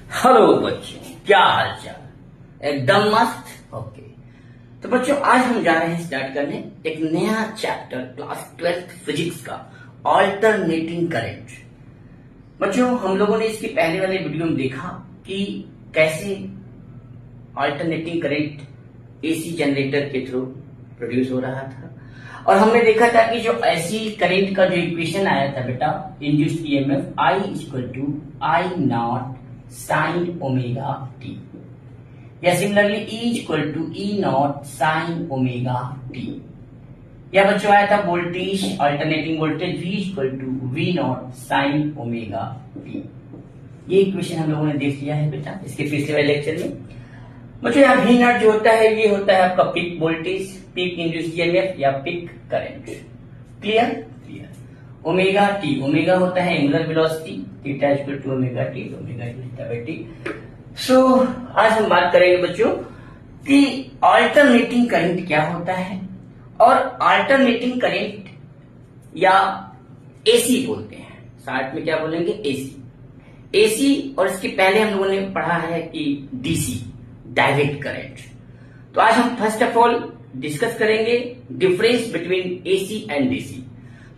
Hello बच्चों, क्या हाल चाल? एकदम मस्त। ओके, तो बच्चों आज हम जा रहे हैं स्टार्ट करने एक नया चैप्टर क्लास 12th फिजिक्स का, ऑल्टरनेटिंग करंट। बच्चों हम लोगों ने इसकी पहले वाले वीडियो में देखा कि कैसे ऑल्टरनेटिंग करंट एसी जनरेटर के थ्रू प्रोड्यूस हो रहा था, और हमने देखा था कि जो एसी करंट का जो इक्वेशन आया था बेटा, induced EMF I equal to I naught sine omega T, या similarly E equal to E naught sine omega T, या बच्चों आया था voltage, alternating voltage V equal to V naught sine omega T. ये equation हम लोगों ने देख लिया है बेटा इसके पिछले वाले लेक्चर में। बच्चों यहाँ V नॉट जो होता है ये होता है आपका peak voltage, peak induced EMF या peak current. Clear clear. Omega T, omega होता है angular velocity, theta equal to omega T, omega theta by T. So आज हम बात करेंगे बच्चों कि अल्टरनेटिंग करंट क्या होता है, और अल्टरनेटिंग करंट या एसी बोलते हैं, शॉर्ट में क्या बोलेंगे एसी। एसी और इसके पहले हम लोगों ने पढ़ा है कि डीसी, डायरेक्ट करंट। तो आज हम फर्स्ट ऑफ ऑल डिस्कस करेंगे difference between AC and DC.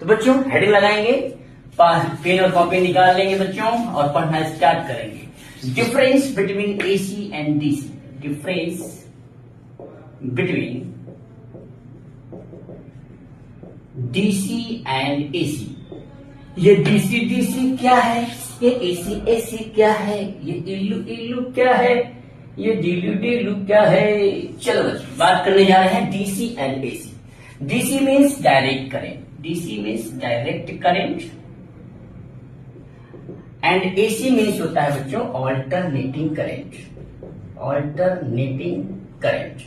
तो बच्चों हेडिंग लगाएंगे, पेन और कॉपी निकाल लेंगे बच्चों और पढ़ना स्टार्ट करेंगे। Difference between AC and DC, difference between DC and AC. ये डीसी डीसी क्या है, ये एसी एसी क्या है, ये इल्लू इल्लू क्या है, ये डीलू डीलू क्या है। चलो बच्चों बात करने जा रहे हैं DC and AC. DC means direct current, DC means direct current, and AC means होता है बच्चों alternating current, alternating current.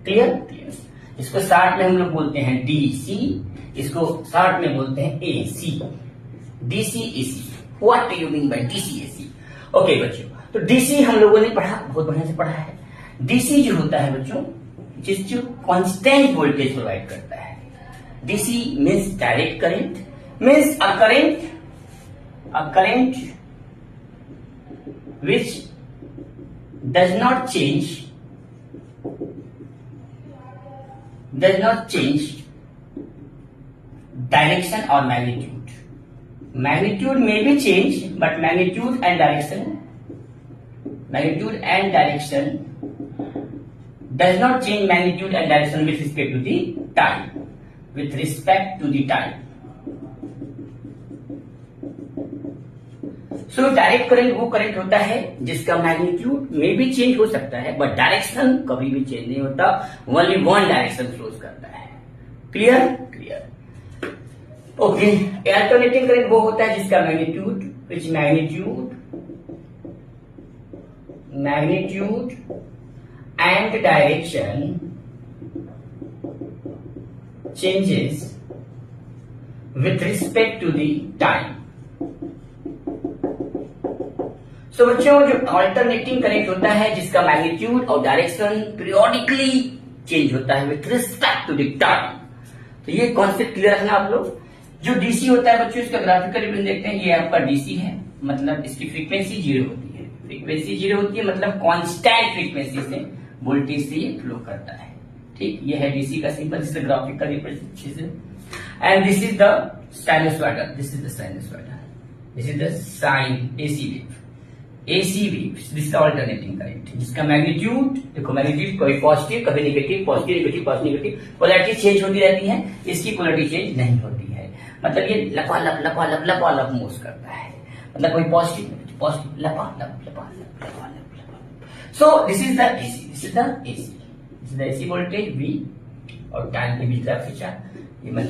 Clear clear. इसको शॉर्ट में हम लोग बोलते हैं डीसी, इसको शॉर्ट में बोलते हैं AC, DC AC. What do you mean by DC AC? Okay बच्चों, तो डीसी हम लोगों ने पढ़ा, बहुत बढ़िया से पढ़ा है। डीसी जो होता है बच्चों जो कांस्टेंट वोल्टेज प्रोवाइड करता है। DC means direct current, means a current which does not change direction or magnitude. Magnitude may be changed, but magnitude and direction does not change magnitude and direction with respect to the time. With respect to the time. So direct current वो current होता है जिसका magnitude में भी change हो सकता है, but direction कभी भी चेंज नहीं होता, ओनली वन डायरेक्शन फ्लोज करता है। Clear clear. Okay, alternating current वो होता है जिसका magnitude and direction changes with respect to the time. So बच्चों जो अल्टरनेटिंग करंट होता है जिसका मैग्नीट्यूड और डायरेक्शन पीरियोडिकली चेंज होता है with respect to the time. तो ये कॉन्सेप्ट क्लियर रखना आप लोग। जो डीसी होता है बच्चों इसका ग्राफिकल रिप्रेजेंट देखते हैं, ये आपका डीसी है, मतलब इसकी फ्रीक्वेंसी जीरो होती है, फ्रीक्वेंसी जीरो होती है मतलब कांस्टेंट फ्रीक्वेंसी से वोल्टेज से ये फ्लो करता है। ठीक, ये है डीसी का सिंपल जिससे graphical representation. And this is the sinusoidal, this is the sinusoidal, this is the sine AC wave, AC waves, this is alternating current जिसका मैग्नीट्यूड, देखो मैग्नीट्यूड कभी पॉजिटिव कभी negative, positive negative positive negative, polarity change होती रहती है, इसकी polarity change नहीं होती है, मतलब ये लपालप मूव करता है, मतलब कोई पॉजिटिव लपालप। So this is the AC, this is the AC voltage V और टाइम के बीच ग्राफ खींचा,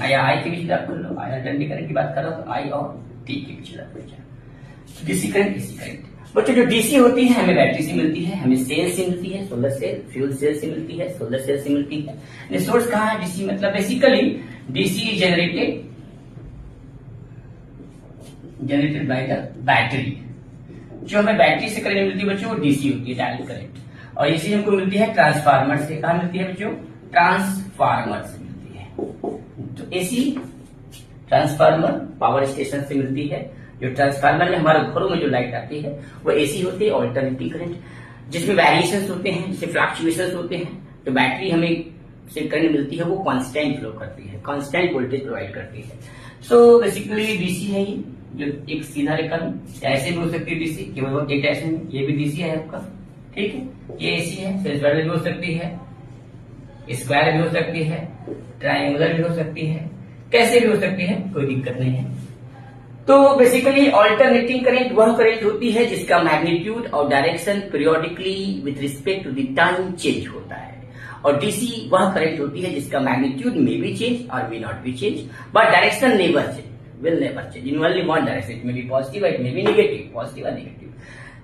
या आई के बीच ग्राफ कर लो, आई अल्टरनेटिंग करंट की बात कर रहा हूं तो आई और टी के बीच ग्राफ खींचा। DC current AC current. बच्चों जो डीसी होती है हमें बैटरी से मिलती है, हमें सेल से मिलती है, सोलर सेल, फ्यूल सेल से मिलती है, सोलर सेल से मिलती है। सोर्स कहाँ है डीसी, मतलब basically DC is generated by the battery. जो हमें बैटरी से करंट मिलती है बच्चों वो डीसी होती है, डायरेक्ट करंट। और इसी हमको मिलती है ट्रांसफार्मर से। कहा मिलती है बच्चों? ट्रांसफार्मर से मिलती है। तो एसी ट्रांसफार्मर पावर स्टेशन से मिलती है, जो ट्रांसफार्मर में हमारे घरों में जो लाइट आती है वो एसी होती है, ऑल्टरनेटिंग करंट, जिसमें वेरिएशंस होते हैं, जिससे फ्लक्चुएशंस होते हैं। तो बैटरी हमें से करंट मिलती है वो कांस्टेंट फ्लो करती है, कांस्टेंट वोल्टेज प्रोवाइड करती है। सो बेसिकली डीसी है ये, जो एक सीधा रेखा में ऐसे भी हो सकती है डीसी, केवल एक ऐसे में, ये भी डीसी है आपका, ठीक है। ये एसी है, साइनसॉइडल भी हो सकती है, स्क्वायर भी हो सकती है, ट्रायंगुलर भी हो सकती है, कैसे भी हो सकती है, कोई दिक्कत नहीं है। तो बेसिकली ऑल्टरनेटिंग करंट वह करंट होती है जिसका मैग्नीट्यूड और direction periodically with respect to the time change होता है, और डीसी वह करंट होती है जिसका मैग्नीट्यूड मे बी चेंज और may not be change, but direction never change, will never change in only one direction. It may be positive or it may be negative, positive or negative.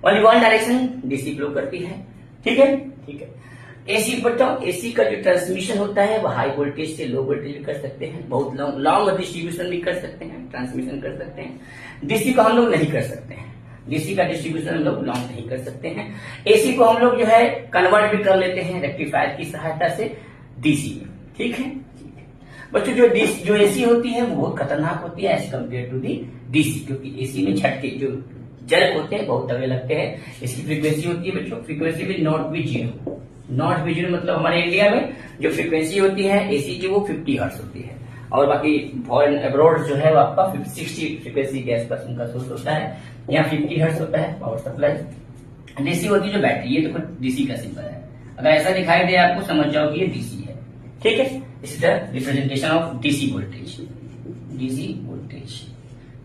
Only one direction DC flow करती है, ठीक है, ठीक है। AC बताओ, AC का जो transmission होता है वो हाई वोल्टेज से लो वोल्टेज भी कर सकते हैं, बहुत लॉन्ग डिस्ट्रीब्यूशन भी कर सकते हैं, ट्रांसमिशन कर सकते हैं। डीसी को हम लोग नहीं कर सकते हैं, डीसी का डिस्ट्रीब्यूशन हम लोग लॉन्ग नहीं कर सकते हैं। एसी को हम लोग जो है कन्वर्ट भी कर लेते हैं रेक्टिफायर की सहायता से डीसी में, ठीक है। बच्चों जो एसी होती है वो बहुत खतरनाक होती है as compare to the DC, क्योंकि एसी में झटके जो जर्क होते हैं बहुत तगड़े लगते हैं। इसकी फ्रीक्वेंसी होती है बच्चों, फ्रीक्वेंसी भी not be zero, not be zero मतलब हमारे इंडिया में जो फ्रीक्वेंसी होती है एसी की वो 50 हर्ट्ज होती है, और बाकी फॉरेन अब्रॉड जो है वो आपका 60 फ्रीक्वेंसी के आसपास उनका सोर्स होता है। यहाँ 50 हर्ट्ज होता है पावर सप्लाई। डीसी होती है जो बैटरी, ये तो कुछ डीसी का सिंबल है, अगर ऐसा दिखाई दे आपको समझ जाओ कि ये डीसी है, ठीक है। इस the representation of DC voltage, DC voltage,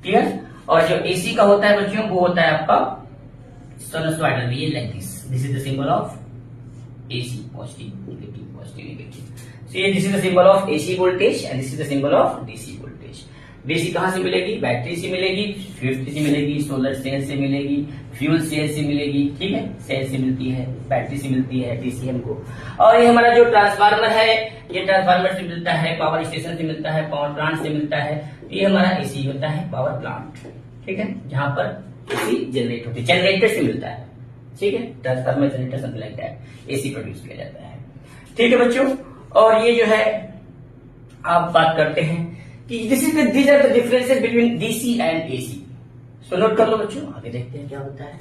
clear. और जो एसी का होता है बच्चों वो होता है आपका साइनसॉइडल, ये like this is the symbol of AC, positive negative, positive negative. So ये this is the symbol of AC voltage and this is the symbol of DC voltage. DC कहां से मिलेगी? बैटरी से मिलेगी, स्विफ्ट से मिलेगी, solar cell से मिलेगी, फ्यूल सेल से मिलेगी, ठीक है, सेल से मिलती है, बैटरी से मिलती है डीसी हमको। और ये हमारा जो ट्रांसफार्मर है ये ट्रांसफार्मर से मिलता है, पावर स्टेशन से मिलता है, पावर प्लांट से मिलता है। ये हमारा एसी होता है पावर प्लांट, ठीक है, जहां पर एसी जनरेट होती है, जनरेटर से मिलता है, ठीक है, transformer generator something like that, AC produce किया जाता है, ठीक है बच्चों। और ये जो है आप बात करते हैं कि these are the differences between DC and AC. So note कर लो बच्चों, आगे देखते हैं क्या होता है।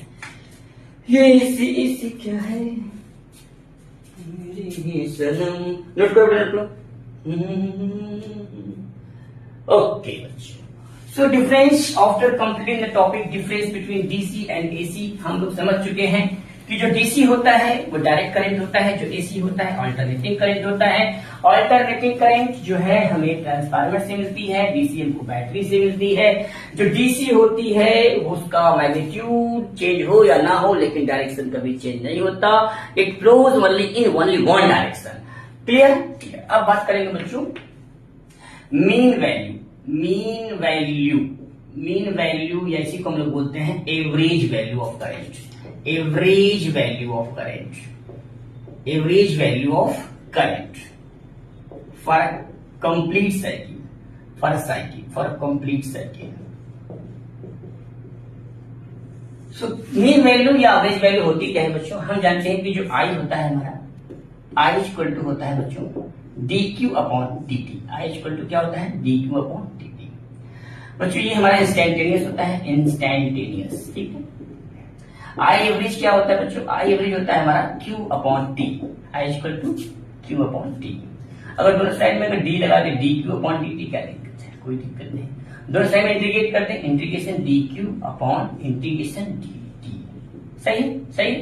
ये AC क्या है मेरी सनम, नोट करो। ओके बच्चों, so difference after completing the topic difference between DC and AC हम लोग समझ चुके हैं कि जो डीसी होता है वो डायरेक्ट करंट होता है, जो एसी होता है अल्टरनेटिंग करंट होता है। अल्टरनेटिंग करंट जो है हमें ट्रांसफार्मर से मिलती है, डीसी हमको बैटरी से मिलती है। जो डीसी होती है उसका मैग्नीट्यूड चेंज हो या ना हो लेकिन डायरेक्शन कभी चेंज नहीं होता, it flows only in only one direction, clear. अब बात करेंगे बच्चों मीन वैल्यू। मीन वैल्यू या इसी को हम लोग बोलते हैं average value of current, average value of current, average value of current for complete cycle, for complete cycle. So mean value या average value होती क्या है बच्चों? हम जानते हैं कि जो I होता है हमारा, I इक्वल टू होता है बच्चों dq upon dt। I equal to क्या होता है? dq upon dt। बच्चों ये हमारा इंस्टैंटेनियस होता है, इंस्टैंटेनियस, ठीक है। आई एवरेज क्या होता है बच्चों? आई एवरेज होता है हमारा Q upon T, I equal to Q upon T. अगर दोनों साइड में अगर डी लगा दे DQ अपॉन dt, क्या दिक्कत है? कोई दिक्कत नहीं, दोनों साइड में इंटीग्रेट करते हैं, integration DQ upon integration dt, सही सही।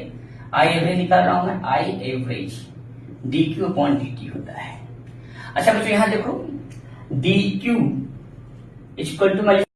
आई एवरेज निकाल रहा हूं मैं, I average DQ upon dt होता है। अच्छा बच्चों यहां देखो DQ इक्वल टू